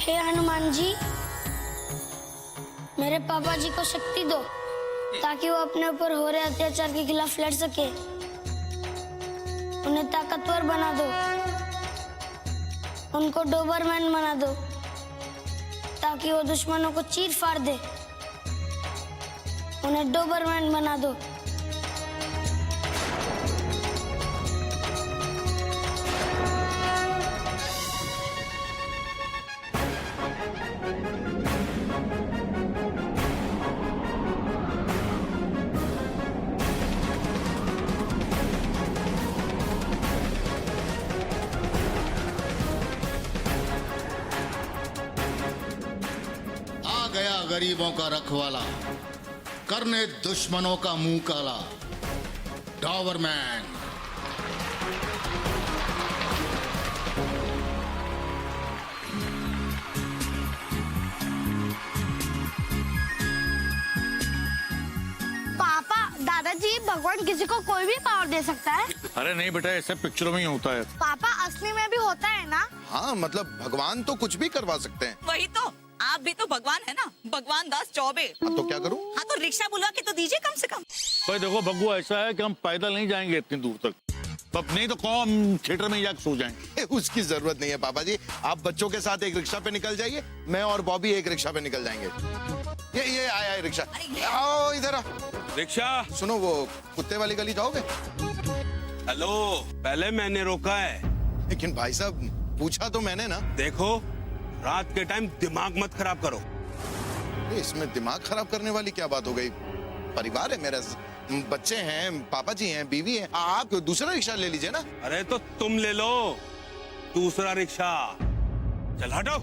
हे हनुमान जी, मेरे पापा जी को शक्ति दो ताकि वो अपने ऊपर हो रहे अत्याचार के खिलाफ लड़ सके। उन्हें ताकतवर बना दो, उनको डोबरमैन बना दो ताकि वो दुश्मनों को चीर फाड़ दे। उन्हें डोबरमैन बना दो। गया गरीबों का रखवाला, करने दुश्मनों का मुंह काला, डॉबरमैन। पापा, दादाजी, भगवान किसी को कोई भी पावर दे सकता है? अरे नहीं बेटा, ऐसे पिक्चरों में ही होता है। पापा, असली में भी होता है ना? हाँ, मतलब भगवान तो कुछ भी करवा सकते हैं। वही तो, आप भी तो भगवान है ना, भगवान दास चौबे। अब तो क्या करूं? हाँ तो रिक्शा बुलवा के तो दीजिए कम से कम। भाई देखो बग्गू, ऐसा है कि हम पैदल नहीं जाएंगे इतनी दूर तक। अब नहीं तो कौन थिएटर में जाकर सो जाएंगे। उसकी जरूरत नहीं है पापा जी, आप बच्चों के साथ एक रिक्शा पे निकल जाइए, मैं और बॉबी एक रिक्शा पे निकल जाएंगे। ये आया है रिक्शा। आओ इधर आ। रिक्शा। सुनो, वो कुत्ते वाली गली जाओगे? हेलो, पहले मैंने रोका है। लेकिन भाई साहब, पूछा तो मैंने ना। देखो, रात के टाइम दिमाग मत खराब करो। इसमें दिमाग खराब करने वाली क्या बात हो गई? परिवार है मेरा, बच्चे हैं, पापा जी हैं, बीवी है। आप दूसरा रिक्शा ले लीजिए ना। अरे तो तुम ले लो दूसरा रिक्शा। चल हटो।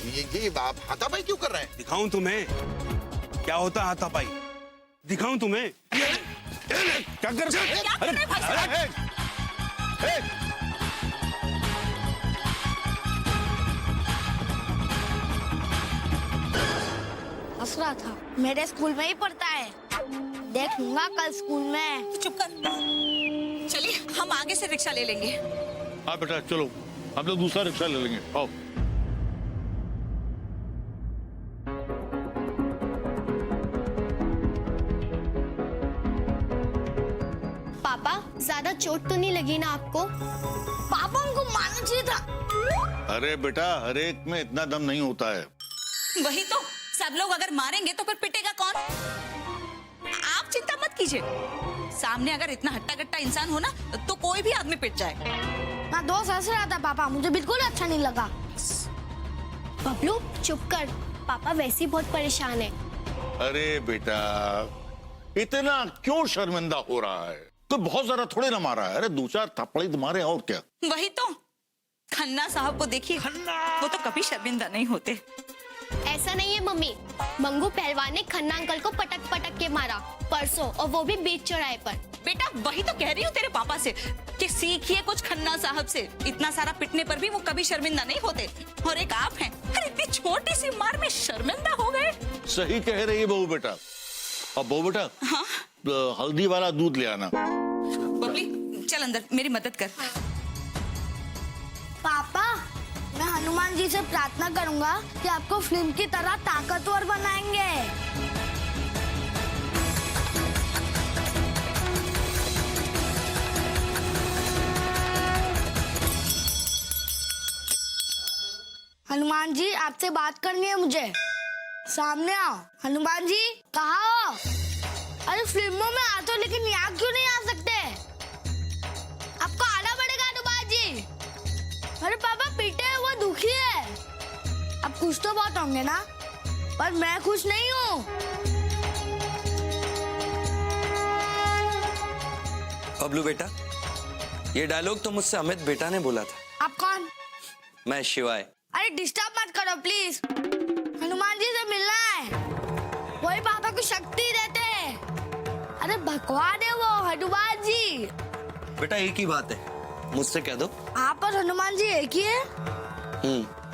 ये आप हाथापाई क्यों कर रहे हैं? दिखाऊं तुम्हें क्या होता है हाथापाई? दिखाऊं तुम्हें? क्या कर रहे हो? क्या कर रहे हैं भाई साहब? हंस रहा था, मेरे स्कूल में ही पढ़ता है। देखूंगा कल स्कूल में। चुप कर। चलिए हम आगे से रिक्शा ले लेंगे। हाँ बेटा चलो, हम लोग दूसरा रिक्शा ले लेंगे। आओ। पापा, ज्यादा चोट तो नहीं लगी ना आपको? पापा, उनको मारना चाहिए था। अरे बेटा, हर एक में इतना दम नहीं होता है। वही तो, सब लोग अगर मारेंगे तो फिर पिटेगा कौन? आप चिंता मत कीजिए, सामने अगर इतना हट्टा कट्टा इंसान हो ना तो कोई भी आदमी पिट जाए। मैं दोस्त हंस रहा था पापा, मुझे बिल्कुल अच्छा नहीं लगा। बबलू चुप कर, पापा वैसे ही बहुत परेशान है। अरे बेटा, इतना क्यों शर्मिंदा हो रहा है? तो बहुत ज्यादा थोड़े ना मारा है। अरे दो चार थप्पड़ी तो मारे, और क्या। वही तो, खन्ना साहब को देखिए, वो तो कभी शर्मिंदा नहीं होते। ऐसा नहीं है मम्मी, मंगू पहलवान ने खन्ना अंकल को पटक पटक के मारा परसों, और वो भी बीच चौराहे पर। बेटा वही तो कह रही हूँ तेरे पापा से कि सीखिए कुछ खन्ना साहब से। इतना सारा पिटने पर भी वो कभी शर्मिंदा नहीं होते। और एक आप हैं, अरे इतनी छोटी सी मार में शर्मिंदा हो गए। सही कह रही है बहू बेटा। अब बहू बेटा, हाँ? हल्दी वाला दूध ले आना। बबली चल अंदर, मेरी मदद कर। पापा, मैं हनुमान जी से प्रार्थना करूंगा कि आपको फिल्म की तरह ताकतवर बनाएंगे। हनुमान जी, आपसे बात करनी है मुझे। सामने आओ। हनुमान जी, कहाँ हो? अरे फिल्मों में आते हो, लेकिन यहाँ क्यों नहीं आ सकते? आपको आना पड़ेगा हनुमान जी। अरे पापा, पीटे हुए दुखी है। अब खुश तो बहुत होंगे ना, पर मैं खुश नहीं हूँ। बबलू बेटा, ये डायलॉग तो मुझसे अमित बेटा ने बोला था। आप कौन? मैं शिवाय। अरे डिस्टर्ब मत करो प्लीज। हनुमान जी से मिलना है, वही पापा को शक्ति देते हैं। अरे भगवान है वो, हनुमान जी। बेटा एक ही बात है, मुझसे कह दो। आप और हनुमान जी एक ही है?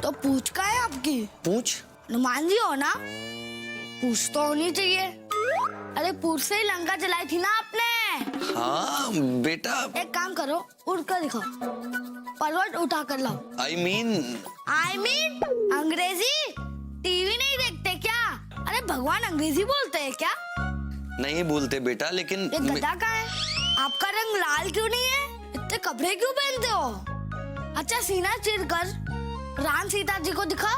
तो पूछ का है आपकी? पूछ। हनुमान जी हो ना, पूछ तो होनी चाहिए। अरे पूछ से ही लंका जलाई थी ना आपने। हाँ बेटा। एक काम करो, उड़ कर दिखाओ। पर्वत उठा कर लाओ। आई मीन अंग्रेजी टीवी नहीं देखते क्या? अरे भगवान अंग्रेजी बोलते हैं क्या? नहीं बोलते बेटा, लेकिन ये गधा कहाँ है? आपका रंग लाल क्यों नहीं है? इतने कपड़े क्यों पहनते हो? अच्छा सीना चीर कर राम सीता जी को दिखा।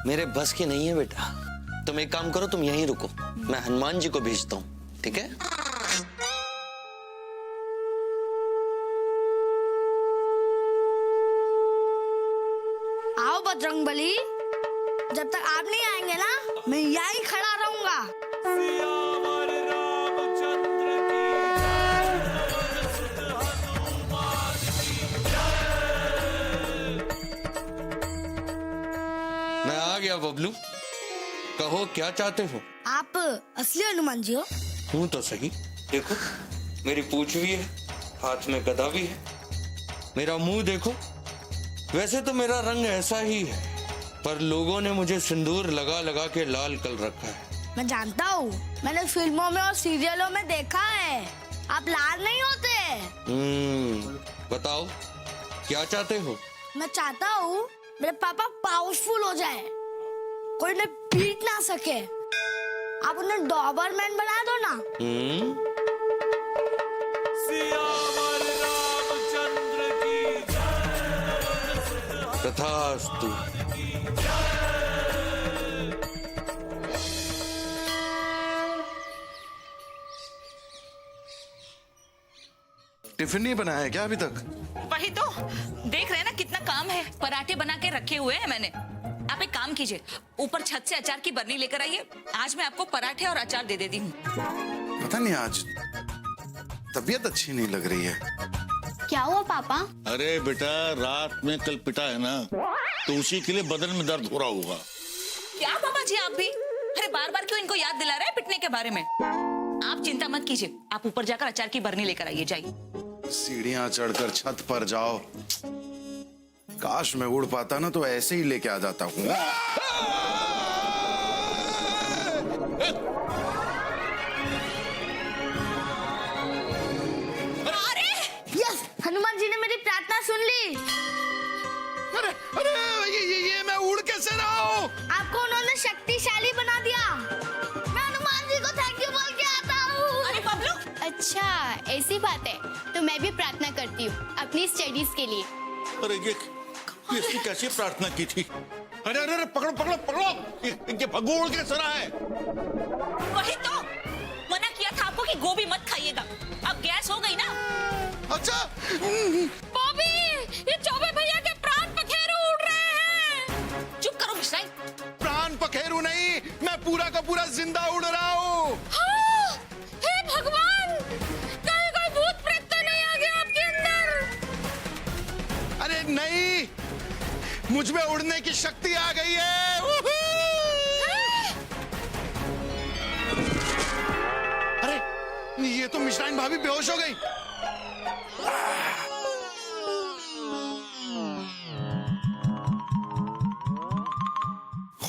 मेरे बस की नहीं है बेटा। तुम एक काम करो, तुम यहीं रुको, मैं हनुमान जी को भेजता हूँ, ठीक है? आओ बजरंगबली, जब तक आप नहीं आएंगे ना मैं यहीं खड़ा रहूंगा। मैं आ गया बबलू, कहो क्या चाहते हो? आप असली हनुमान जी हो? हूँ तो सही, देखो मेरी पूंछ भी है, हाथ में गदा भी है, मेरा मुंह देखो। वैसे तो मेरा रंग ऐसा ही है, पर लोगों ने मुझे सिंदूर लगा लगा के लाल कर रखा है। मैं जानता हूँ, मैंने फिल्मों में और सीरियलों में देखा है, आप लाल नहीं होते। बताओ क्या चाहते हो? मैं चाहता हूँ मेरे पापा पावरफुल हो जाए, कोई उन्हें पीट ना सके। आप उन्हें डॉबरमैन बना दो ना। तथास्तु। टिफिन नहीं बनाया है क्या अभी तक? वही तो देख रहे हैं ना, कितना काम है। पराठे बना के रखे हुए हैं मैंने। आप एक काम कीजिए, ऊपर छत से अचार की बरनी लेकर आइए, आज मैं आपको पराठे और अचार दे देती हूँ। पता नहीं आज तबीयत अच्छी नहीं लग रही है। क्या हुआ पापा? अरे बेटा, रात में कल पिटा है ना, तो उसी के लिए बदन में दर्द हो रहा होगा। क्या पापा जी आप भी? अरे बार बार क्यों इनको याद दिला रहे हैं पिटने के बारे में? आप चिंता मत कीजिए, आप ऊपर जाकर अचार की बरनी लेकर आइए, जाइए। सीढ़ियां चढ़कर छत पर जाओ। काश मैं उड़ पाता ना, तो ऐसे ही लेके आ जाता हूँ। यस, हनुमान जी ने मेरी प्रार्थना सुन ली। अरे अरे ये मैं उड़ कैसे रहा हूँ? आपको उन्होंने शक्तिशाली बना दिया। मैं हनुमान जी को थैंक यू बोल के आता हूँ। अरे बबलू, अच्छा ऐसी बात है, तो मैं भी प्रार्थना करती हूँ अपनी स्टडीज के लिए। अरे ये इसकी कैसी प्रार्थना की थी? अरे अरे अरे, पकड़ो पकड़ो पकड़ो, ये भगोड़ के सरा है। वही तो मना किया था आपको कि गोभी मत खाइएगा, अब गैस हो गई ना। अच्छा बॉबी, ये चौबे भैया के प्राण पखेरु उड़ रहे हैं। चुप करो मिश्राई। प्राण पखेरु नहीं, मैं पूरा का पूरा जिंदा उड़ रहा हूँ। हाँ, हे भगवान, कहीं कोई भूत प्रेत तो नहीं आ गया आपके अंदर? अरे नहीं, मुझ में उड़ने की शक्ति आ गई है। अरे ये तो मिश्राइन भाभी बेहोश हो गई।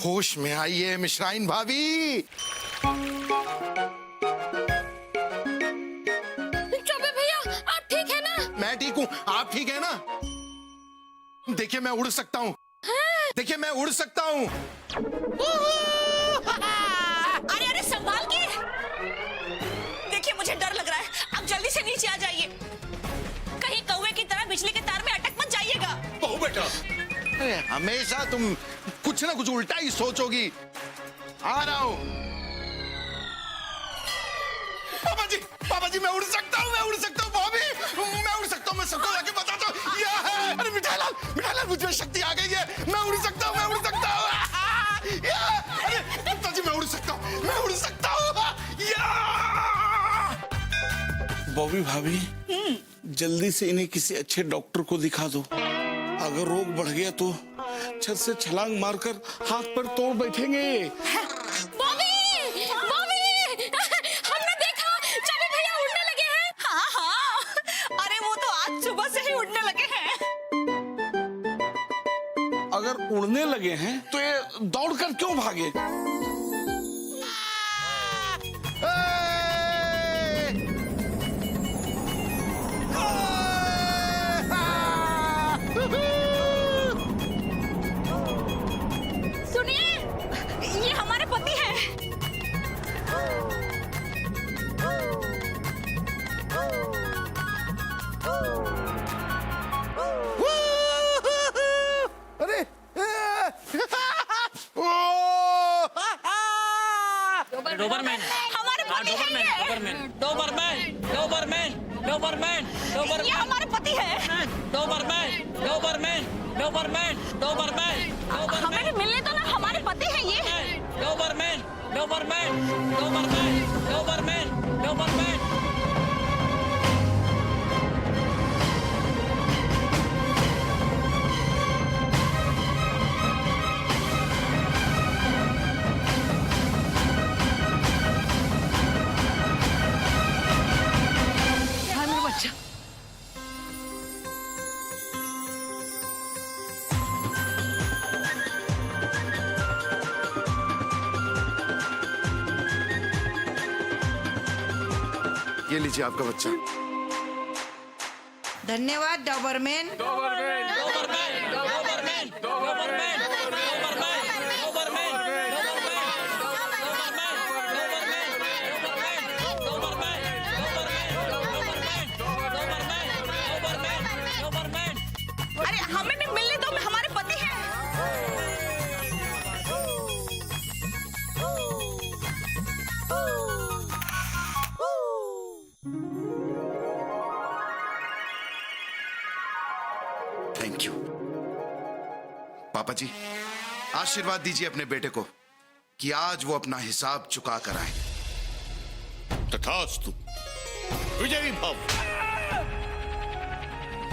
होश में आइए मिश्राइन भाभी। चौबे भैया आप ठीक है ना? मैं ठीक हूँ, आप ठीक है ना? देखिए मैं उड़ सकता हूँ, देखिए मैं उड़ सकता हूँ। अरे अरे संभाल के, देखिए मुझे डर लग रहा है, आप जल्दी से नीचे आ जाइए, कहीं कौवे की तरह बिजली के तार में अटक मत जाइएगा। बहू बेटा, अरे हमेशा तुम कुछ ना कुछ उल्टा ही सोचोगी। आ रहा हूँ। पापा जी मैं उड़ सकता हूँ, मैं उड़ सकता हूँ भाभी, मैं उड़ सकता हूँ, मैं सबको जाके बताता हूँ। यह है, अरे मिठाईलाल मुझ में शक्ति आ गई है, मैं उड़ सकता हूँ, मैं उड़ सकता हूँ। अरे पिताजी मैं उड़ सकता हूँ, मैं उड़ सकता हूँ। बॉबी भाभी, जल्दी से इन्हें किसी अच्छे डॉक्टर को दिखा दो। अगर रोग बढ़ गया तो छत से छलांग मारकर हाथ पर तोड़ बैठेंगे। बॉबी, बॉबी, हमने देखा चौबे भैया उड़ने लगे हैं। हाँ हाँ, अरे वो तो आज सुबह से ही उड़ने लगे हैं। अगर उड़ने लगे हैं तो ये दौड़कर क्यों भागे? डोबरमैन हमारे पति हैं ये। डोबरमैन डोबरमैन डोबरमैन डोबरमैन ये हमारे पति है। डोबरमैन डोबरमैन डोबरमैन डोबरमैन हमें भी मिलने दो ना, हमारे पति हैं ये। Doberman doberman doberman doberman doberman. हाँ मेरा बच्चा। ये लीजिए आपका बच्चा। धन्यवाद doberman. Doberman doberman doberman doberman अरे हमें भी मिलने दो, हमारे पति हैं। Thank you. पापा जी, आशीर्वाद दीजिए अपने बेटे को कि आज वो अपना हिसाब चुका कर आए। तथास्तु। विजयी भव।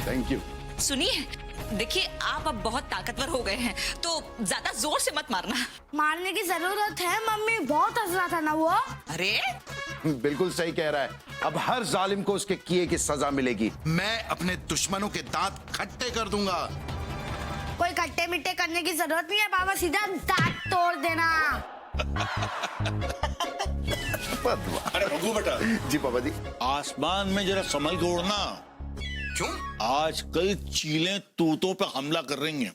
Thank you. सुनिए, देखिए आप अब बहुत ताकतवर हो गए हैं, तो ज्यादा जोर से मत मारना। मारने की जरूरत है मम्मी, बहुत हंस रहा था ना वो। अरे बिल्कुल सही कह रहा है। अब हर जालिम को उसके किए की सजा मिलेगी। मैं अपने दुश्मनों के दांत खट्टे कर दूंगा। कोई खट्टे मिट्टे करने की जरूरत नहीं है पापा, सीधा दांत तोड़ देना। अरे रघु बेटा। जी पापा जी। आसमान में जरा संभल के उड़ना। क्यों? आजकल चीलें तूतों पे हमला कर रही हैं।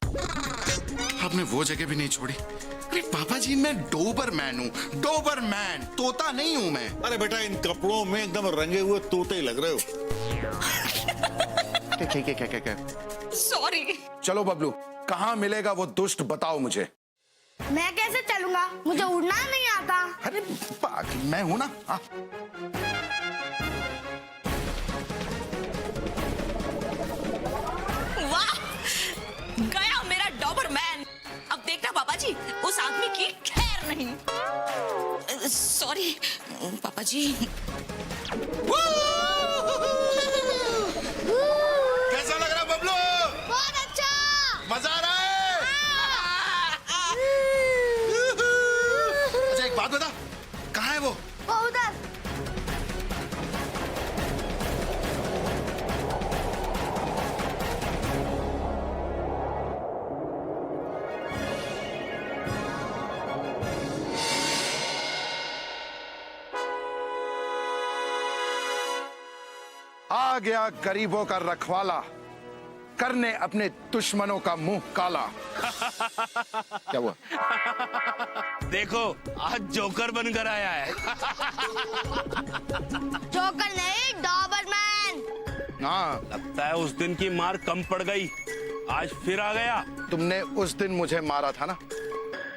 आपने वो जगह भी नहीं छोड़ी। अरे पापा जी, मैं डोबरमैन हूँ, डोबरमैन, तोता नहीं हूँ मैं। अरे बेटा, इन कपड़ों में एकदम रंगे हुए तोते ही लग रहे हो। क्या? सॉरी। चलो बबलू, कहाँ मिलेगा वो दुष्ट, बताओ मुझे। मैं कैसे चलूंगा, मुझे उड़ना नहीं आता। अरे पागल, मैं हूँ ना। हाँ। वाह, गया मेरा डॉबरमैन। अब देखना पापा जी, उस आदमी की खैर नहीं। सॉरी पापा जी। कैसा लग रहा बबलू? बहुत अच्छा। मजा आ रहा है? अच्छा एक बात बता, कहाँ है वो? वो उधर। आ गया गरीबों का रखवाला, करने अपने दुश्मनों का मुंह काला। क्या हुआ? देखो, आज जोकर बनकर आया है। जोकर नहीं, डॉबरमैन। हाँ, लगता है उस दिन की मार कम पड़ गई, आज फिर आ गया। तुमने उस दिन मुझे मारा था ना,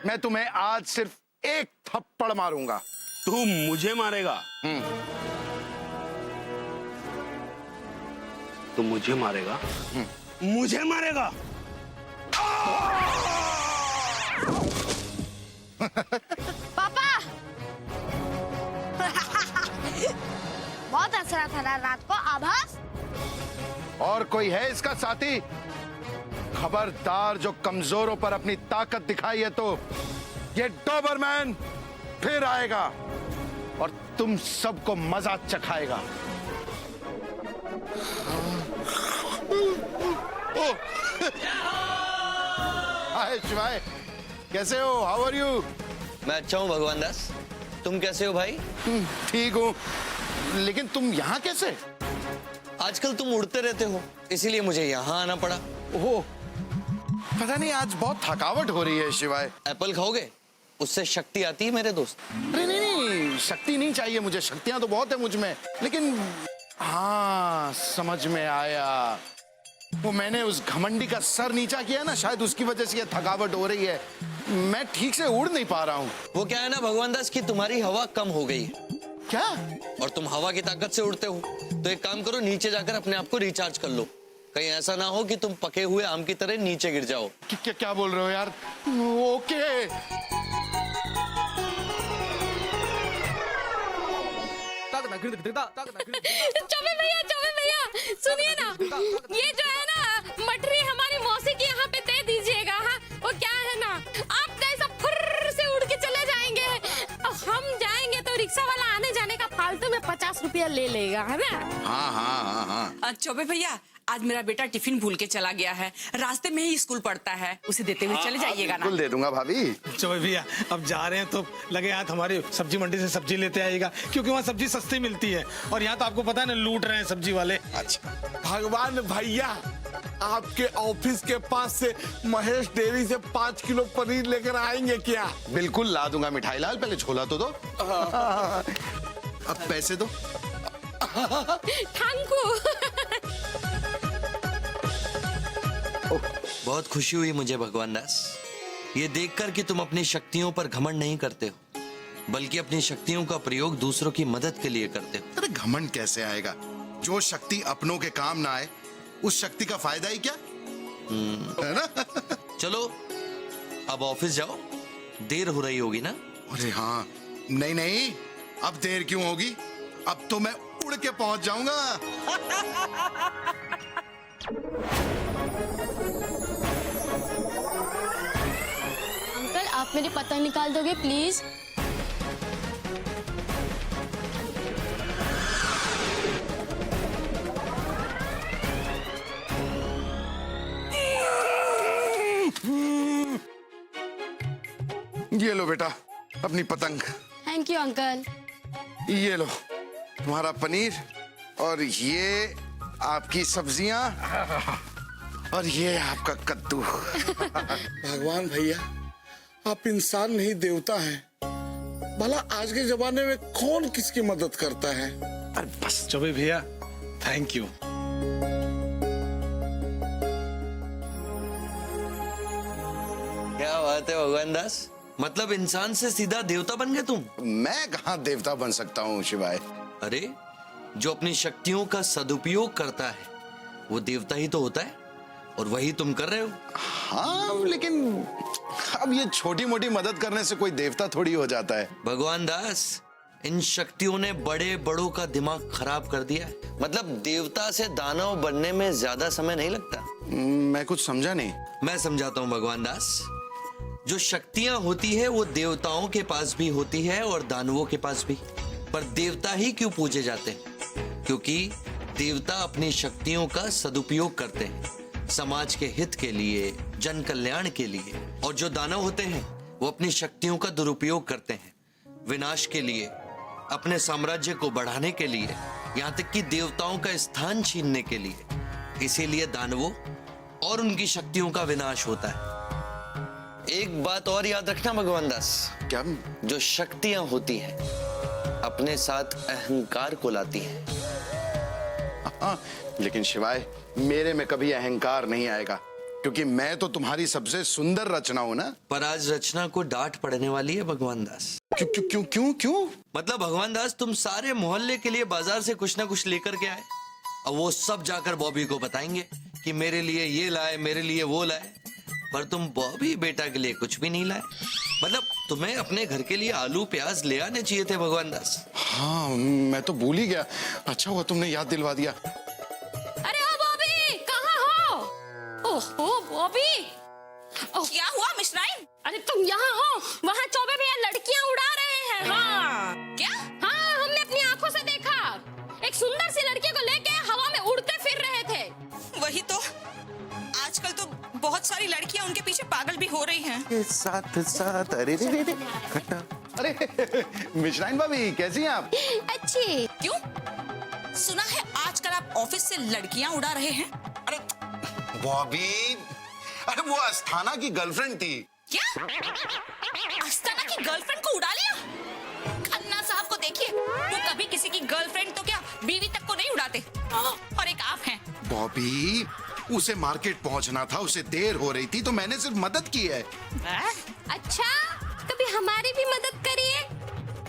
मैं तुम्हें आज सिर्फ एक थप्पड़ मारूंगा। तू मुझे मारेगा? तू मुझे मारेगा? मुझे मारेगा? पापा। बहुत हंस रहा था ना रात को, आभास। और कोई है इसका साथी? खबरदार, जो कमजोरों पर अपनी ताकत दिखाई है तो ये डोबरमैन फिर आएगा और तुम सबको मजा चखाएगा। हाय शिवाय, कैसे हो? How are you? मैं अच्छा हूँ भगवान दास, तुम कैसे हो भाई? ठीक हूँ, लेकिन तुम यहाँ कैसे? आजकल तुम उड़ते रहते हो, इसीलिए मुझे यहाँ आना पड़ा। ओह, पता नहीं आज बहुत थकावट हो रही है शिवाय। एप्पल खाओगे? उससे शक्ति आती है मेरे दोस्त। अरे नहीं, शक्ति नहीं चाहिए मुझे, शक्तियां तो बहुत है मुझ में, लेकिन हाँ समझ में आया, वो मैंने उस घमंडी का सर नीचा किया ना, शायद उसकी वजह से ये थकावट हो रही है। मैं ठीक से उड़ नहीं पा रहा हूँ। वो क्या है ना भगवान दास की तुम्हारी हवा कम हो गई है क्या? और तुम हवा की ताकत से उड़ते हो, तो एक काम करो, नीचे जाकर अपने आप को रिचार्ज कर लो। कहीं ऐसा ना हो कि तुम पके हुए आम की तरह नीचे गिर जाओ। क्या बोल रहे हो यार? ओके। चौबे भैया सुनिए ना, ये जो है ना मटरी हमारी मौसी की यहाँ पे दे दीजिएगा। हाँ, वो क्या है ना, आप कैसा फुर्र से उड़ के चले जाएंगे, हम जाएंगे तो रिक्शा वाला आने जाने का फालतू में 50 रुपया ले लेगा, है ना? हाँ। चौबे भैया, आज मेरा बेटा टिफिन भूल के चला गया है, रास्ते में ही स्कूल पड़ता है, उसे देते हुए चले जाइएगा ना। बिल्कुल दे दूंगा भाभी। चलो भैया, अब जा रहे हैं तो लगे हाथ हमारी सब्जी मंडी से सब्जी लेते आएगा, क्योंकि वहाँ सब्जी सस्ती मिलती है और यहाँ तो आपको पता है ना, लूट रहे हैं सब्जी वाले। अच्छा भगवान भैया, आपके ऑफिस के पास से महेश डेयरी से 5 किलो पनीर लेकर आएंगे क्या? बिल्कुल ला दूंगा मिठाई लाल, पहले छोला तो दो। अब पैसे दो। Thank you. बहुत खुशी हुई मुझे भगवान दास, ये देखकर कि तुम अपनी शक्तियों पर घमंड नहीं करते हो, बल्कि अपनी शक्तियों का प्रयोग दूसरों की मदद के लिए करते हो। अरे घमंड कैसे आएगा? जो शक्ति अपनों के काम ना आए, उस शक्ति का फायदा ही क्या है ना? चलो अब ऑफिस जाओ, देर हो रही होगी ना? अरे हाँ, नहीं, अब देर क्यों होगी? अब तो मैं उड़ के पहुंच जाऊंगा। अंकल, आप मेरी पतंग निकाल दोगे प्लीज? ये लो बेटा अपनी पतंग। Thank you uncle. ये लो तुम्हारा पनीर, और ये आपकी सब्जियां, और ये आपका कद्दू। भगवान भैया, आप इंसान नहीं देवता हैं। भला आज के जमाने में कौन किसकी मदद करता है? अरे बस चौबे भैया, थैंक यू। क्या बात है भगवान दास, मतलब इंसान से सीधा देवता बन गए तुम? मैं कहाँ देवता बन सकता हूँ शिवाय? अरे, जो अपनी शक्तियों का सदुपयोग करता है वो देवता ही तो होता है, और वही तुम कर रहे हो। हाँ, लेकिन अब ये छोटी मोटी मदद करने से कोई देवता थोड़ी हो जाता है। भगवान दास, इन शक्तियों ने बड़े बड़ों का दिमाग खराब कर दिया है। मतलब देवता से दानव बनने में ज्यादा समय नहीं लगता। मैं कुछ समझा नहीं। मैं समझाता हूँ भगवान दास। जो शक्तियां होती है वो देवताओं के पास भी होती है और दानवों के पास भी। पर देवता ही क्यों पूजे जाते हैं? क्योंकि देवता अपनी शक्तियों का सदुपयोग करते हैं, समाज के हित के लिए, जन कल्याण के लिए। और जो दानव होते हैं वो अपनी शक्तियों का दुरुपयोग करते हैं, विनाश के लिए, अपने साम्राज्य को बढ़ाने के लिए, यहाँ तक कि देवताओं का स्थान छीनने के लिए। इसीलिए दानवों और उनकी शक्तियों का विनाश होता है। एक बात और याद रखना भगवान दास, क्या? जो शक्तियां होती हैं अपने साथ अहंकार को लाती हैं। हाँ, लेकिन शिवाय मेरे में कभी अहंकार नहीं आएगा, क्योंकि मैं तो तुम्हारी सबसे सुंदर रचना हूं ना। पर आज रचना को डांट पड़ने वाली है भगवान दास। क्यों क्यों क्यों क्यों क्यों? मतलब भगवान दास, तुम सारे मोहल्ले के लिए बाजार से कुछ ना कुछ लेकर के आए, और वो सब जाकर बॉबी को बताएंगे कि मेरे लिए ये लाए, मेरे लिए वो लाए। पर तुम बॉबी बेटा के लिए कुछ भी नहीं लाए। मतलब तुम्हें अपने घर के लिए आलू प्याज ले आने चाहिए थे भगवान दास। हाँ, मैं तो भूल ही गया। अच्छा हुआ तुमने याद दिलवा दिया। अरे ओ बॉबी, कहाँ हो? ओह बॉबी, क्या हुआ मिश्राइन? अरे तुम यहाँ हो? वहाँ चौबे भैया लड़कियाँ उड़ा रहे हैं। हाँ, क्या? हाँ, हमने अपनी आंखों से देखा। एक सुंदर सी लड़की को लेके हवा में उड़ते फिर रहे थे। वही तो, आजकल तो बहुत सारी लड़कियां उनके पीछे पागल भी हो रही हैं। साथ साथ अरे रे खट्टा। अरे मिश्राइन भाभी, कैसी हैं आप? अच्छी। क्यों? सुना है आजकल आप ऑफिस से लड़कियां उड़ा रहे हैं। अरे बॉबी, अरे वो अस्थाना की गर्लफ्रेंड थी। क्या? अस्थाना की गर्लफ्रेंड को उड़ा लिया? खन्ना साहब को देखिए, वो कभी किसी की गर्लफ्रेंड तो क्या बीवी तक को नहीं उड़ाते। और एक आप हैं। बॉबी, उसे मार्केट पहुंचना था, उसे देर हो रही थी तो मैंने सिर्फ मदद की है। अच्छा, कभी हमारी भी मदद करिए,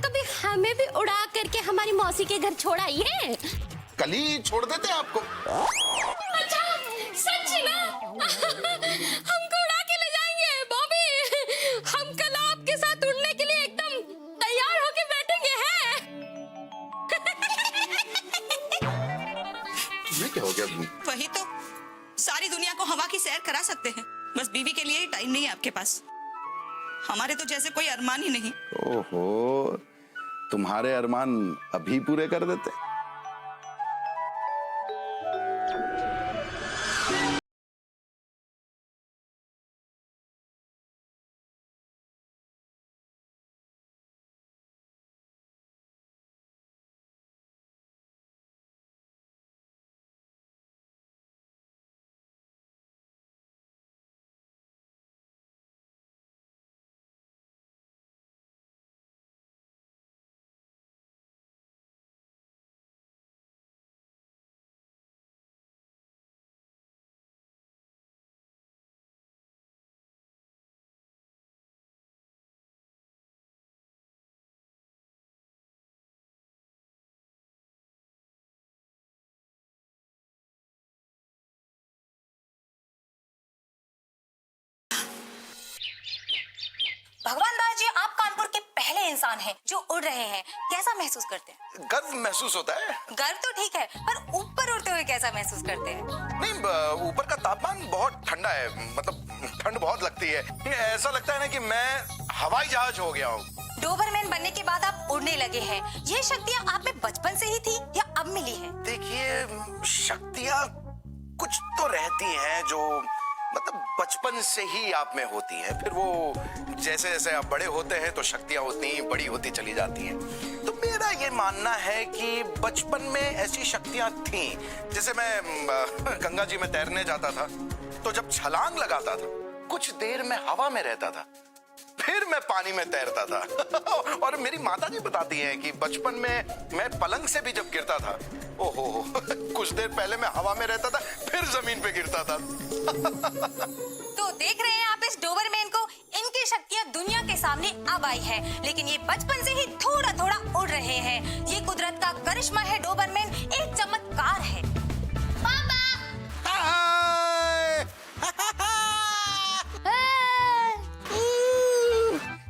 कभी हमें भी उड़ा करके हमारी मौसी के घर छोड़ाइए। कल ही छोड़ देते आपको। अच्छा, सच ना? हमको उड़ा के ले जाएंगे बॉबी। हम कल आपके साथ उड़ने के लिए एकदम तैयार होके बैठेंगे हैं। ये क्या हो गया? वही तो, सारी दुनिया को हवा की सैर करा सकते हैं, बस बीवी के लिए ही टाइम नहीं है आपके पास। हमारे तो जैसे कोई अरमान ही नहीं। ओहो, तुम्हारे अरमान अभी पूरे कर देते। भगवान दास जी, आप कानपुर के पहले इंसान हैं जो उड़ रहे हैं। कैसा महसूस करते हैं? गर्व महसूस होता है। गर्व तो ठीक है, पर ऊपर उड़ते हुए कैसा महसूस करते हैं? नहीं, ऊपर का तापमान बहुत ठंडा है, मतलब ठंड बहुत लगती है। ऐसा लगता है ना कि मैं हवाई जहाज हो गया हूँ। डोबरमैन बनने के बाद आप उड़ने लगे हैं, ये शक्तियाँ आप में बचपन से ही थी या अब मिली है? देखिए, शक्तियाँ कुछ तो रहती हैं जो मतलब बचपन से ही आप में होती हैं, फिर वो जैसे जैसे आप बड़े होते हैं तो शक्तियाँ उतनी बड़ी होती चली जाती हैं। तो मेरा ये मानना है कि बचपन में ऐसी शक्तियाँ थीं। जैसे मैं गंगा जी में तैरने जाता था तो जब छलांग लगाता था कुछ देर में हवा में रहता था, फिर मैं पानी में तैरता था। और मेरी माता जी बताती हैं कि बचपन में मैं पलंग से भी जब गिरता था, ओहो, कुछ देर पहले मैं हवा में रहता था, फिर जमीन पे गिरता था। तो देख रहे हैं आप इस डोबरमैन को, इनकी शक्तियाँ दुनिया के सामने अब आई है, लेकिन ये बचपन से ही थोड़ा थोड़ा उड़ रहे हैं। ये कुदरत का करिश्मा है। डोबरमैन एक चमत्कार है। पापा!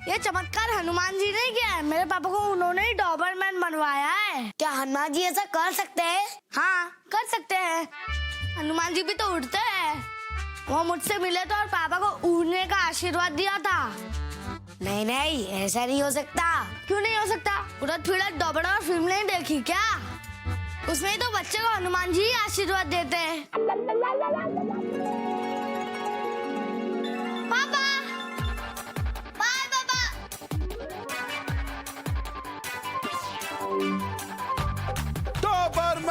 ये चमत्कार हनुमान जी ने किया है। मेरे पापा को उन्होंने ही डोबरमैन बनवाया है। क्या हनुमान जी ऐसा कर सकते हैं? हाँ, कर सकते हैं। हनुमान जी भी तो उड़ते हैं। वो मुझसे मिले तो और पापा को उड़ने का आशीर्वाद दिया था। नहीं नहीं, ऐसा नहीं हो सकता। क्यों नहीं हो सकता? उड़द फिरद डोबरा और फिल्म नहीं देखी क्या? उसमें तो बच्चे को हनुमान जी ही आशीर्वाद देते हैं। पापा, बाय पापा।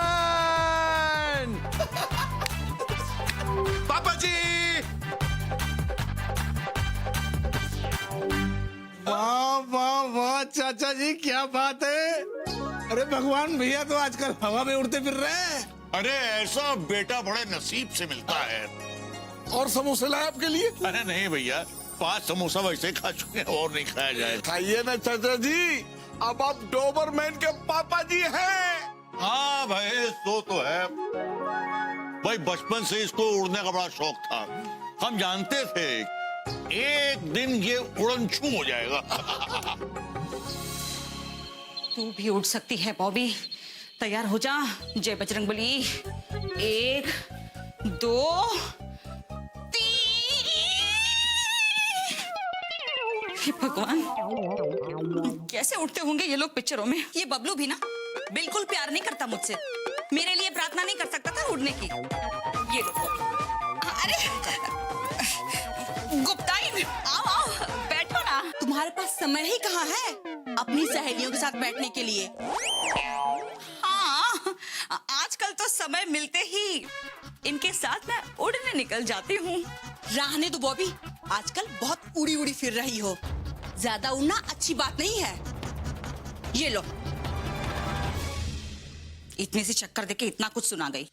डोबरमैन! पापा जी! वाह वाह वाह चाचा जी, क्या बात है। अरे भगवान, भैया तो आजकल हवा में उड़ते फिर रहे हैं। अरे ऐसा बेटा बड़े नसीब से मिलता है। और समोसे लाए आपके लिए? अरे नहीं भैया, 5 समोसा वैसे खा चुके हैं, और नहीं खाया जाए। खाइए ना चाचा जी, अब आप डोबरमैन के पापा जी हैं। हाँ भाई, तो है भाई, बचपन से इसको उड़ने का बड़ा शौक था। हम जानते थे एक दिन ये उड़नछू हो जाएगा। तू भी उड़ सकती है बॉबी, तैयार हो जा। जय बजरंगबली। 1 2 3। हे भगवान, कैसे उड़ते होंगे ये लोग पिक्चरों में। ये बबलू भी ना बिल्कुल प्यार नहीं करता मुझसे, मेरे लिए प्रार्थना नहीं कर सकता था उड़ने की। ये लो। अरे गुप्ताइन, आओ आओ, बैठो ना। तुम्हारे पास समय ही कहाँ है अपनी सहेलियों के साथ बैठने के लिए? हाँ, आजकल तो समय मिलते ही इनके साथ मैं उड़ने निकल जाती हूँ। रहने दो बॉबी, आजकल बहुत उड़ी उड़ी फिर रही हो। ज्यादा उड़ना अच्छी बात नहीं है। ये लो। इतने से चक्कर देके इतना कुछ सुना गई।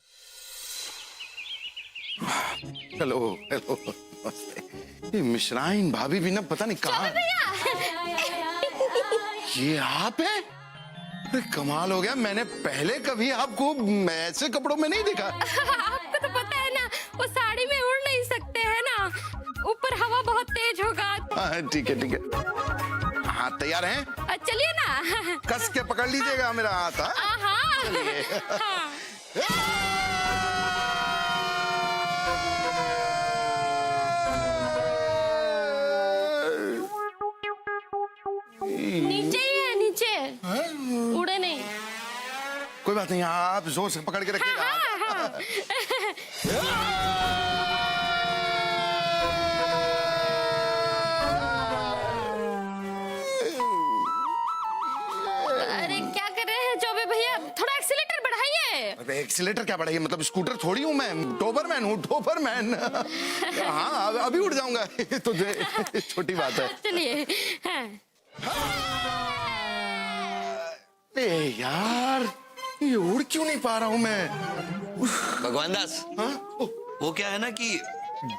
हेलो हेलो नमस्ते। ये मिश्राइन भाभी भी ना पता नहीं कहाँ। ये आप हैं? अरे कमाल हो गया, मैंने पहले कभी आपको ऐसे कपड़ों में नहीं देखा। आपको तो पता है ना, वो साड़ी में उड़ नहीं सकते हैं ना, ऊपर हवा बहुत तेज होगा। हाँ ठीक है ठीक है। हाँ तैयार हैं? चलिए ना। कस के पकड़ लीजिएगा मेरा हाथ। हाँ चलिए। नीचे ही है, नीचे उड़े नहीं। कोई बात नहीं, आप जोर से पकड़ के रखिएगा। अरे क्या कर रहे हैं चौबे भैया, थोड़ा एक्सीलेटर बढ़ाइए। अरे एक्सीलेटर क्या बढ़ाइए, मतलब स्कूटर थोड़ी हूँ मैं, डोबरमैन हूँ डोबरमैन। हाँ अभी उड़ जाऊंगा। तो छोटी बात है। चलिए। अरे यार ये उड़ क्यों नहीं पा रहा हूँ मैं? भगवान दास, हाँ? वो क्या है ना कि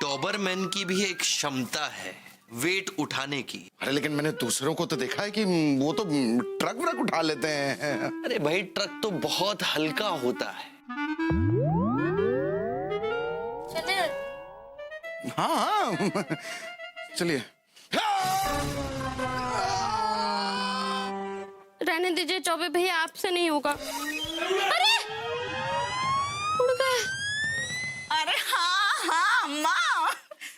डॉबरमैन की भी एक क्षमता है वेट उठाने की। अरे लेकिन मैंने दूसरों को तो देखा है कि वो तो ट्रक व्रक उठा लेते हैं। अरे भाई ट्रक तो बहुत हल्का होता है। चलिए। हाँ चलिए। रहने दीजिए चौबे भैया, आपसे नहीं होगा। अरे उड़ गए। अरे हाँ माँ,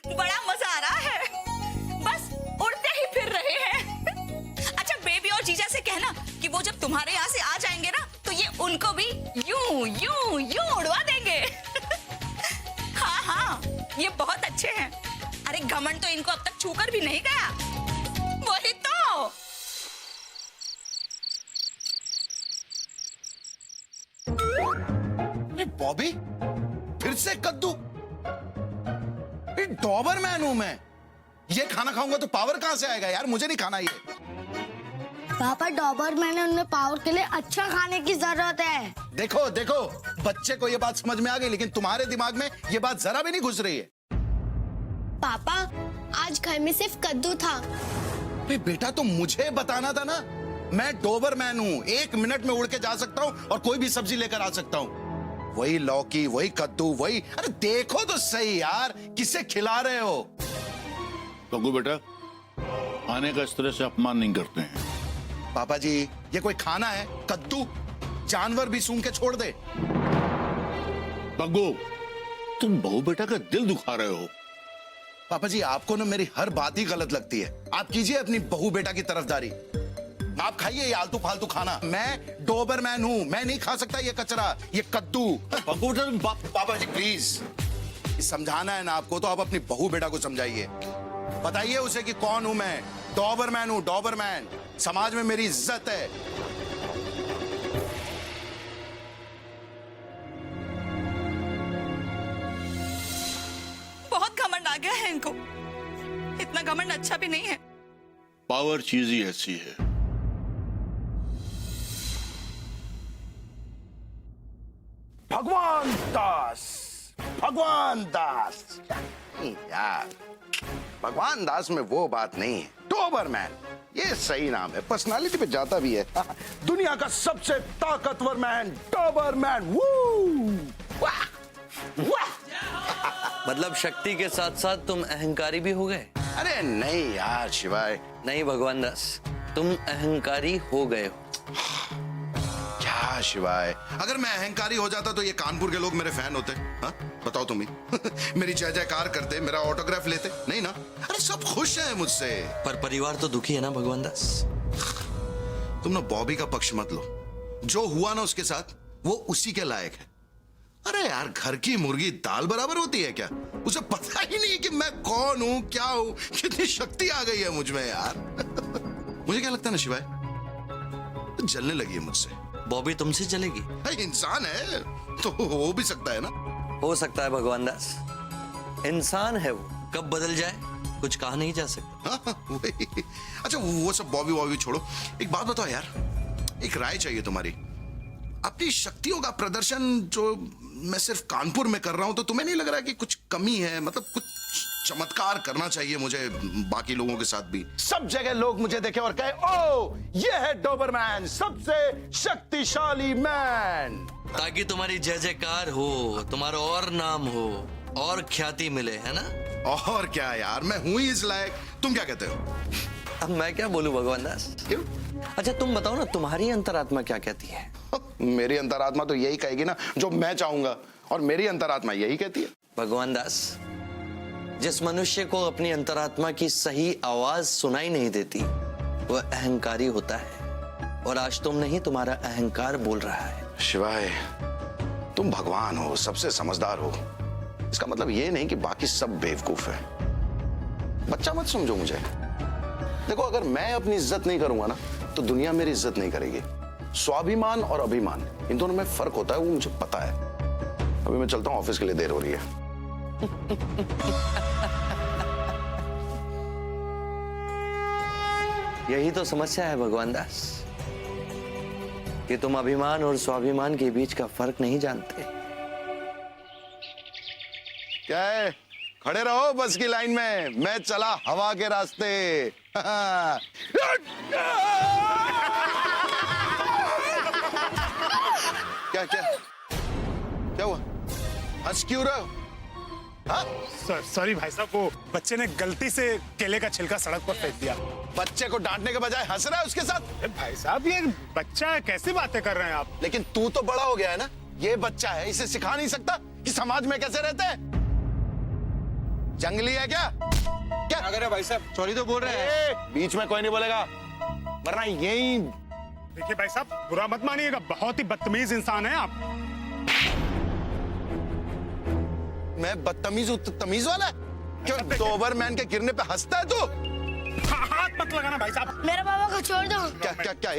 बड़ा मजा आ रहा है, बस उड़ते ही फिर रहे हैं। अच्छा बेबी और जीजा से कहना कि वो जब तुम्हारे यहाँ से आ जाएंगे ना, तो ये उनको भी यूं यूं यूं उड़वा देंगे। हाँ ये बहुत अच्छे हैं। अरे घमंड तो इनको अब तक छूकर भी नहीं गया। वही तो। बॉबी फिर से कद्दू? डॉबरमैन हूं मैं, ये खाना खाऊंगा तो पावर कहां से आएगा यार? मुझे नहीं खाना ये। पापा डॉबरमैन है, उन्हें पावर के लिए अच्छा खाने की जरूरत है। देखो देखो बच्चे को ये बात समझ में आ गई, लेकिन तुम्हारे दिमाग में ये बात जरा भी नहीं घुस रही है। पापा आज घर में सिर्फ कद्दू था। बेटा तो मुझे बताना था ना, मैं डॉबरमैन हूँ, 1 मिनट में उड़ के जा सकता हूँ और कोई भी सब्जी लेकर आ सकता हूँ। वही लौकी वही कद्दू वही। अरे देखो तो सही यार, किसे खिला रहे हो? पग्गू बेटा, खाने का इस तरह से अपमान नहीं करते हैं। पापा जी ये कोई खाना है? कद्दू जानवर भी सूंघ के छोड़ दे। पग्गू, तुम बहू बेटा का दिल दुखा रहे हो। पापा जी आपको ना मेरी हर बात ही गलत लगती है। आप कीजिए अपनी बहू बेटा की तरफदारी, आप खाइए ये आलतू फालतू खाना। मैं डोबरमैन हूँ, मैं नहीं खा सकता ये कचरा, ये कद्दू। पापा जी प्लीज, समझाना है ना आपको तो आप अपनी बहू बेटा को समझाइए, बताइए उसे कि कौन हूं मैं। डॉबरमैन हूँ डॉबरमैन, समाज में मेरी इज्जत है। बहुत घमंड आ गया है इनको, इतना घमंड अच्छा भी नहीं है। पावर चीज ही ऐसी है। भगवान दास, भगवान दास यार, भगवान दास में वो बात नहीं है। डॉबरमैन ये सही नाम है, पर्सनालिटी पे जाता भी है। दुनिया का सबसे ताकतवर मैन डॉबरमैन। वाह वाह। मतलब शक्ति के साथ साथ तुम अहंकारी भी हो गए? अरे नहीं यार शिवाय, नहीं भगवान दास, तुम अहंकारी हो गए हो। क्या शिवाय, अगर मैं अहंकारी हो जाता तो ये कानपुर के लोग मेरे फैन होते? हाँ बताओ तुम ही। मेरी जय जयकार करते, मेरा ऑटोग्राफ लेते? नहीं ना। अरे सब खुश हैं मुझसे। पर परिवार तो दुखी है ना भगवान दास। तुम ना बॉबी का पक्ष मत लो, जो हुआ ना उसके साथ वो उसी के लायक है। अरे यार घर की मुर्गी दाल बराबर होती है क्या? उसे पता ही नहीं कि मैं कौन हूं क्या हूं, कितनी शक्ति आ गई है मुझ में यार। मुझे क्या लगता है ना शिवाय, जलने लगी है मुझसे। बॉबी तुमसे चलेगी? इंसान है तो हो भी सकता है ना। हो सकता है भगवान दास, इंसान है वो, कब बदल जाए कुछ कहा नहीं जा सकता। हाँ, वही। अच्छा वो सब बॉबी वॉबी छोड़ो, एक बात बताओ यार, एक राय चाहिए तुम्हारी। अपनी शक्तियों का प्रदर्शन जो मैं सिर्फ कानपुर में कर रहा हूं तो तुम्हें नहीं लग रहा कि कुछ कमी है? मतलब कुछ चमत्कार करना चाहिए मुझे बाकी लोगों के साथ भी। सब जगह लोग मुझे देखे और कहे, ओ ये है डोबरमैन, सबसे शक्तिशाली मैन। ताकि तुम्हारी जय जयकार हो, तुम्हारा और नाम हो और ख्याति मिले, है ना? और क्या यार, मैं हूं ही इस लायक। तुम क्या कहते हो? अब मैं क्या बोलूं भगवान दास? क्यों? अच्छा तुम बताओ ना, तुम्हारी अंतरात्मा क्या कहती है? मेरी अंतरात्मा तो यही कहेगी ना जो मैं चाहूंगा, और मेरी अंतरात्मा यही कहती है। भगवान दास, जिस मनुष्य को अपनी अंतरात्मा की सही आवाज सुनाई नहीं देती वह अहंकारी होता है, और आज तुम नहीं, तुम्हारा अहंकार बोल रहा है। शिवाय, तुम भगवान हो, सबसे समझदार हो। इसका मतलब ये नहीं कि बाकी सब बेवकूफ है। बच्चा मत समझो मुझे। देखो, अगर मैं अपनी इज्जत नहीं करूंगा ना तो दुनिया मेरी इज्जत नहीं करेगी। स्वाभिमान और अभिमान, इन दोनों में फर्क होता है, वो मुझे पता है। अभी मैं चलता हूं, ऑफिस के लिए देर हो रही है। यही तो समस्या है भगवान दास, कि तुम अभिमान और स्वाभिमान के बीच का फर्क नहीं जानते। क्या है? खड़े रहो बस की लाइन में, मैं चला हवा के रास्ते। क्या क्या क्या हुआ? हंस क्यों रहे हो? हाँ? सॉरी भाई साहब, वो बच्चे ने गलती से केले का छिलका सड़क पर फेंक दिया। बच्चे को डांटने के बजाय हंस रहा है उसके साथ। भाई साहब, ये बच्चा है, कैसी बातें कर रहे हैं आप? लेकिन तू तो बड़ा हो गया है ना, ये बच्चा है, इसे सिखा नहीं सकता कि समाज में कैसे रहते हैं? जंगली है क्या? क्या अगर भाई साहब सॉरी तो बोल रहे हैं। बीच में कोई नहीं बोलेगा, वरना यही। देखिए भाई साहब, बुरा मत मानिएगा, बहुत ही बदतमीज इंसान है आप। मैं बदतमीज हूँ? तमीज वाला? क्यों डोबरमैन के गिरने पे हंसता है तू? हाथ मत लगाना भाई साहब। मेरे पापा को छोड़ दो। क्या क्या क्या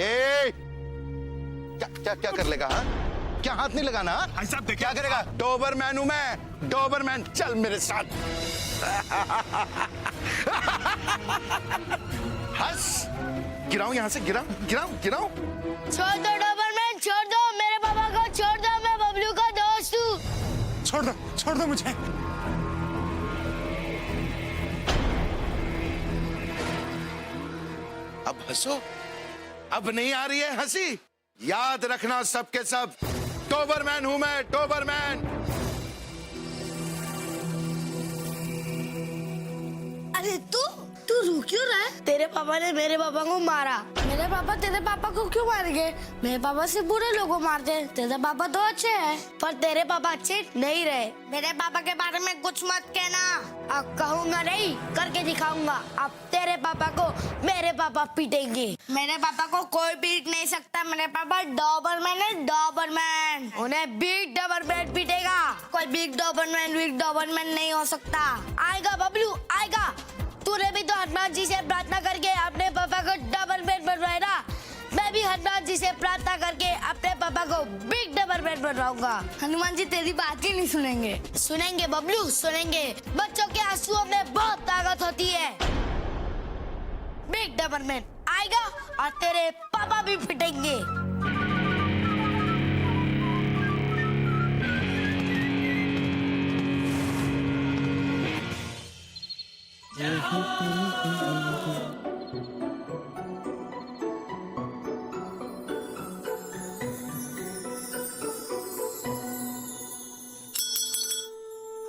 क्या क्या क्या कर लेगा? हाँ? क्या हाथ नहीं लगाना? भाई साहब देखिए, क्या करेगा? डोबरमैन हूं मैं, डोबरमैन। चल मेरे साथ। हंस। गिराऊं यहाँ से? गिराऊं गिराऊं गिराऊं? छोड़ दो डोबरमैन, छोड़ दो मेरे पापा को, छोड़ दो, मैं बबलू का दोस्त हूँ। छोड़ दो मुझे। अब हंसो। अब नहीं आ रही है हंसी? याद रखना सबके सब, डोबरमैन हूं मैं, डोबरमैन। अरे तू रो क्यों रहा है? तेरे पापा ने मेरे पापा को मारा। मेरे पापा तेरे पापा को क्यों मारेंगे? मेरे पापा से बुरे लोगों मारते हैं, तेरे पापा तो अच्छे हैं। पर तेरे पापा अच्छे नहीं रहे। मेरे पापा के बारे में कुछ मत कहना। अब कहूँगा नहीं, करके दिखाऊंगा। अब तेरे पापा को मेरे पापा पीटेंगे। मेरे पापा को कोई पीट नहीं सकता। मेरे पापा डोबरमैन है, डोबरमैन। उन्हें बिग डोबरमैन पीटेगा। कोई बिग डोबरमैन नहीं हो सकता। आएगा बबलू, आएगा। तूने भी तो हनुमान जी से प्रार्थना करके अपने पापा को डोबरमैन बनवाया ना। मैं भी हनुमान जी से प्रार्थना करके अपने पापा को बिग डोबरमैन बनवाऊंगा। हनुमान जी तेरी बात ही नहीं सुनेंगे। सुनेंगे बबलू, सुनेंगे। बच्चों के आंसुओं में बहुत ताकत होती है। बिग डोबरमैन आएगा और तेरे पापा भी पिटेंगे।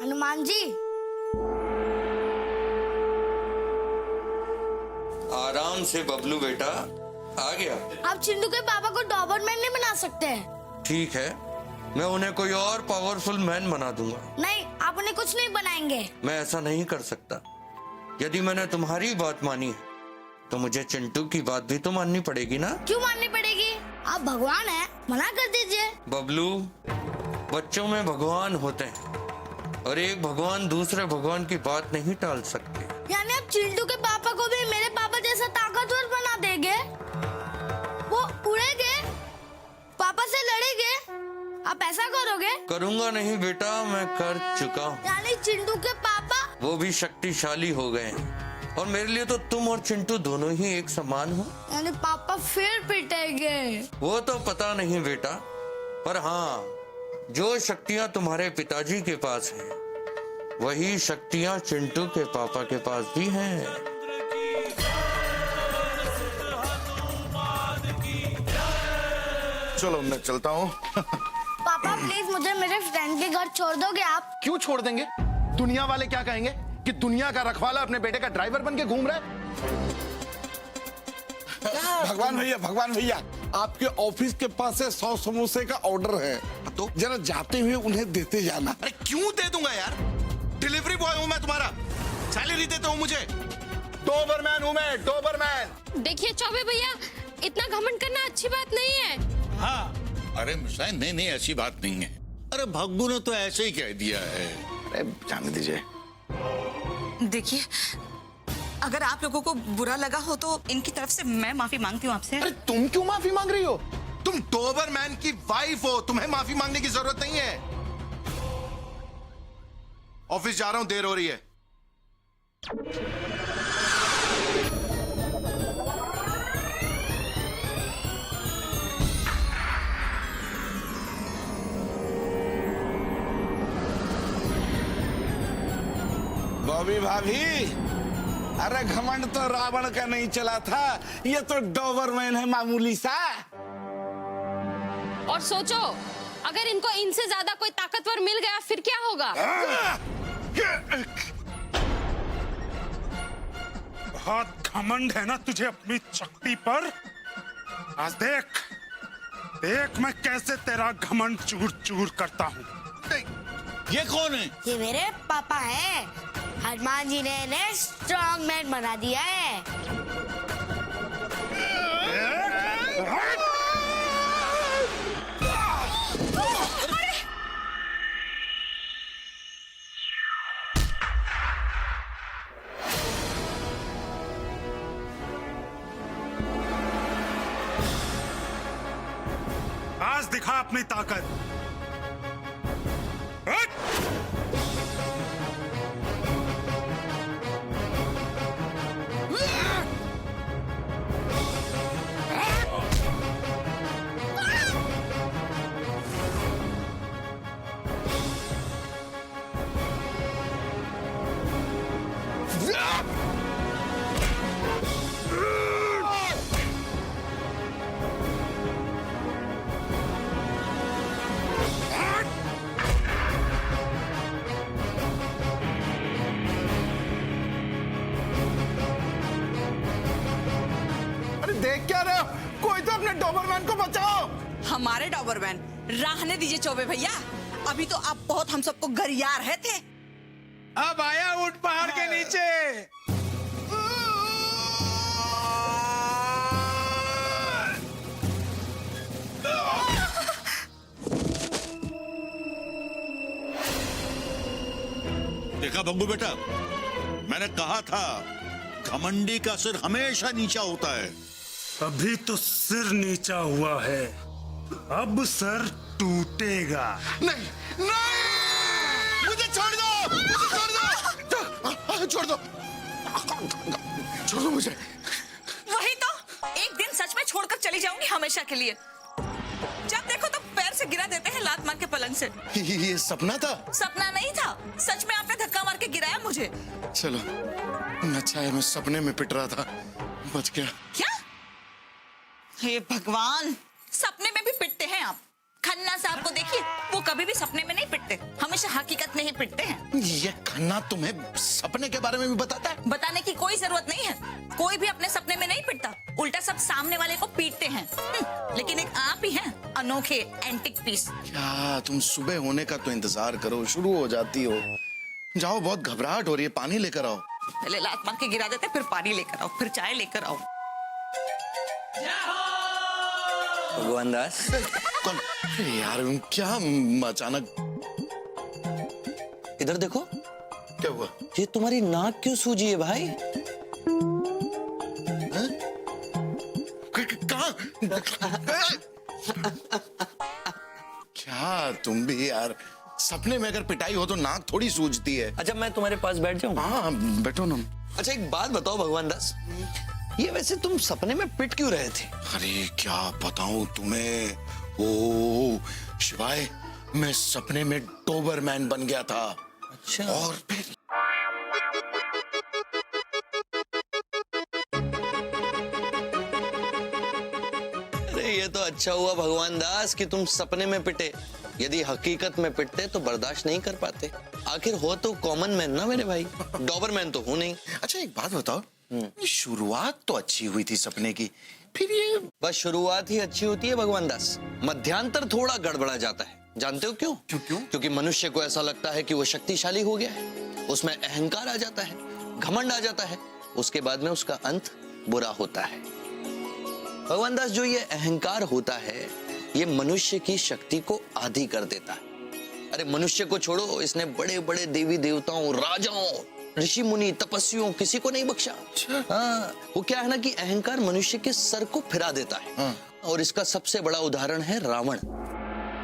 हनुमान जी, आराम से बबलू बेटा, आ गया। आप चिंटू के पापा को डोबरमैन नहीं बना सकते। ठीक है, मैं उन्हें कोई और पावरफुल मैन बना दूंगा। नहीं, आप उन्हें कुछ नहीं बनाएंगे। मैं ऐसा नहीं कर सकता। यदि मैंने तुम्हारी बात मानी है तो मुझे चिंटू की बात भी तो माननी पड़ेगी ना। क्यों माननी पड़ेगी? आप भगवान हैं, मना कर दीजिए। बबलू, बच्चों में भगवान होते हैं और एक भगवान दूसरे भगवान की बात नहीं टाल सकते। यानी आप चिंटू के पापा को भी मेरे पापा जैसा ताकतवर बना देंगे? वो उड़ेंगे, पापा से लड़ेंगे, आप ऐसा करोगे? करूंगा नहीं बेटा, मैं कर चुका हूँ। यानी चिंटू के पापा वो भी शक्तिशाली हो गए हैं और मेरे लिए तो तुम और चिंटू दोनों ही एक समान हो। यानी पापा फिर पिटेंगे? वो तो पता नहीं बेटा, पर हाँ, जो शक्तियां तुम्हारे पिताजी के पास हैं, वही शक्तियां चिंटू के पापा के पास भी हैं। चलो मैं चलता हूँ। पापा प्लीज मुझे मेरे फ्रेंड के घर छोड़ दोगे आप? क्यों छोड़ देंगे? दुनिया वाले क्या कहेंगे कि दुनिया का रखवाला अपने बेटे का ड्राइवर बन के घूम रहा है? भगवान भैया, आपके ऑफिस के पास से 100 समोसे का ऑर्डर है, तो जरा जाते हुए उन्हें देते जाना। अरे क्यों दे दूंगा यार, डिलीवरी बॉय हूं मैं तुम्हारा, सैलरी देता हूं मुझे। डोबरमैन हूं मैं, डोबरमैन। देखिए चौबे भैया, इतना घमंड करना अच्छी बात नहीं है। हाँ, अरे मिसाइल नहीं ऐसी बात नहीं है। अरे भग्गू ने तो ऐसे ही कह दिया है। अरे जाने दीजिए। देखिए, अगर आप लोगों को बुरा लगा हो तो इनकी तरफ से मैं माफी मांगती हूँ आपसे। अरे तुम क्यों माफी मांग रही हो? तुम डोबरमैन की वाइफ हो, तुम्हें माफी मांगने की जरूरत नहीं है। ऑफिस जा रहा हूं, देर हो रही है। बॉबी भाभी, अरे घमंड तो रावण का नहीं चला था, ये तो डोबरमैन है मामूली सा। और सोचो, अगर इनको इनसे ज्यादा कोई ताकतवर मिल गया फिर क्या होगा? बहुत घमंड है ना तुझे अपनी शक्ति पर। आज देख देख मैं कैसे तेरा घमंड चूर चूर करता हूँ। ये कौन है? ये मेरे पापा हैं। हनुमान जी ने इन्हें स्ट्रॉन्ग मैन बना दिया है। आज दिखा अपनी ताकत। देख क्या रहे हो? कोई तो अपने डोबरमैन को बचाओ। हमारे डॉबरमैन रहने दीजिए चौबे भैया, अभी तो आप बहुत हम सबको गरिया रहे थे। अब आया ऊंट पहाड़ के नीचे। देखा भग्गू बेटा, मैंने कहा था घमंडी का सिर हमेशा नीचा होता है। अभी तो सिर नीचा हुआ है, अब सर टूटेगा। नहीं नहीं, मुझे छोड़ दो, मुझे छोड़ दो, छोड़ दो मुझे। वही तो, एक दिन सच में छोड़कर चली जाऊंगी हमेशा के लिए। जब देखो तो पैर से गिरा देते हैं लात मार के पलंग से। ये सपना था? सपना नहीं था, सच में आपने धक्का मार के गिराया मुझे। चलो अच्छा है, मैं सपने में पिट रहा था, बच गया। क्या? हे भगवान, सपने में भी पिटते हैं आप। खन्ना साहब को देखिए, वो कभी भी सपने में नहीं पिटते, हमेशा हकीकत में ही पिटते हैं। ये खन्ना तुम्हें सपने के बारे में भी बताता है? बताने की कोई जरूरत नहीं है, कोई भी अपने सपने में नहीं पिटता, उल्टा सब सामने वाले को पीटते हैं। लेकिन एक आप ही हैं अनोखे एंटिक पीस। क्या तुम सुबह होने का तो इंतजार करो, शुरू हो जाती हो। जाओ, बहुत घबराहट हो रही है, पानी लेकर आओ। पहले लात मार के गिरा देते, फिर पानी लेकर आओ, फिर चाय लेकर आओ। भगवान दास, कौन? यार क्या अचानक? इधर देखो। क्या हुआ? ये तुम्हारी नाक क्यों सूजी है भाई? कहाँ? क्या तुम भी यार, सपने में अगर पिटाई हो तो नाक थोड़ी सूजती है। अच्छा मैं तुम्हारे पास बैठ जाऊं? हाँ बैठो ना। अच्छा एक बात बताओ भगवान दास, ये वैसे तुम सपने में पिट क्यों रहे थे? अरे क्या बताऊं तुम्हें। ओ शिवाय, मैं सपने में डोबरमैन बन गया था। अच्छा। और फिर अरे ये तो अच्छा हुआ भगवान दास कि तुम सपने में पिटे। यदि हकीकत में पिटते तो बर्दाश्त नहीं कर पाते। आखिर हो तो कॉमन मैन ना मेरे भाई, डॉबरमैन तो हूं नहीं। अच्छा एक बात बताओ, ये शुरुआत तो अच्छी हुई थी सपने की, फिर ये बस शुरुआत ही अच्छी होती है भगवान दास, मध्यांतर थोड़ा गड़बड़ा जाता है। जानते हो क्यों? क्यों? क्योंकि मनुष्य को ऐसा लगता है कि वो शक्तिशाली हो गया है, उसमें अहंकार आ जाता है, घमंड आ जाता है, उसके बाद में उसका अंत बुरा होता है। भगवान दास, जो ये अहंकार होता है ये मनुष्य की शक्ति को आधी कर देता है। अरे मनुष्य को छोड़ो, इसने बड़े बड़े देवी देवताओं, राजाओं, ऋषि मुनि, तपस्वियों, किसी को नहीं बख्शा। हाँ, वो क्या है ना कि अहंकार मनुष्य के सर को फिरा देता है। हाँ। और इसका सबसे बड़ा उदाहरण है रावण।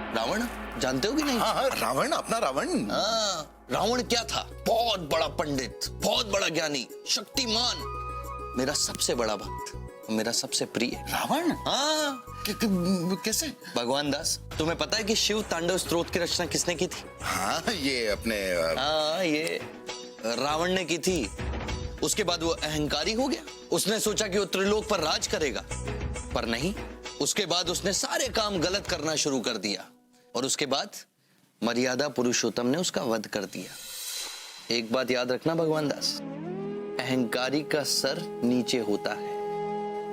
रावण जानते हो कि नहीं? हाँ, रावण, अपना रावण। हाँ, रावण क्या था? बहुत बड़ा पंडित, बहुत बड़ा ज्ञानी, शक्तिमान, मेरा सबसे बड़ा भक्त, मेरा सबसे प्रिय। रावण? हाँ। कैसे? भगवान दास, तुम्हें पता है कि शिव तांडव स्तोत्र की रचना किसने की थी? हाँ, ये अपने हाँ, ये रावण ने की थी। उसके बाद वो अहंकारी हो गया, उसने सोचा कि वो त्रिलोक पर राज करेगा, पर नहीं। उसके बाद उसने सारे काम गलत करना शुरू कर दिया और उसके बाद मर्यादा पुरुषोत्तम ने उसका वध कर दिया। एक बात याद रखना भगवान दास, अहंकारी का सर नीचे होता है,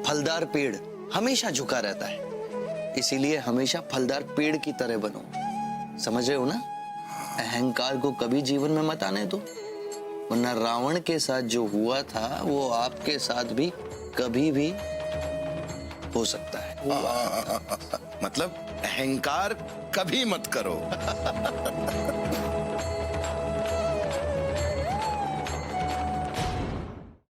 फलदार पेड़ हमेशा झुका रहता है, इसीलिए हमेशा फलदार पेड़ की तरह बनो। समझ रहे हो ना? अहंकार को कभी जीवन में मत आने दो, वरना रावण के साथ जो हुआ था वो आपके साथ भी कभी भी हो सकता है। मतलब अहंकार कभी मत करो।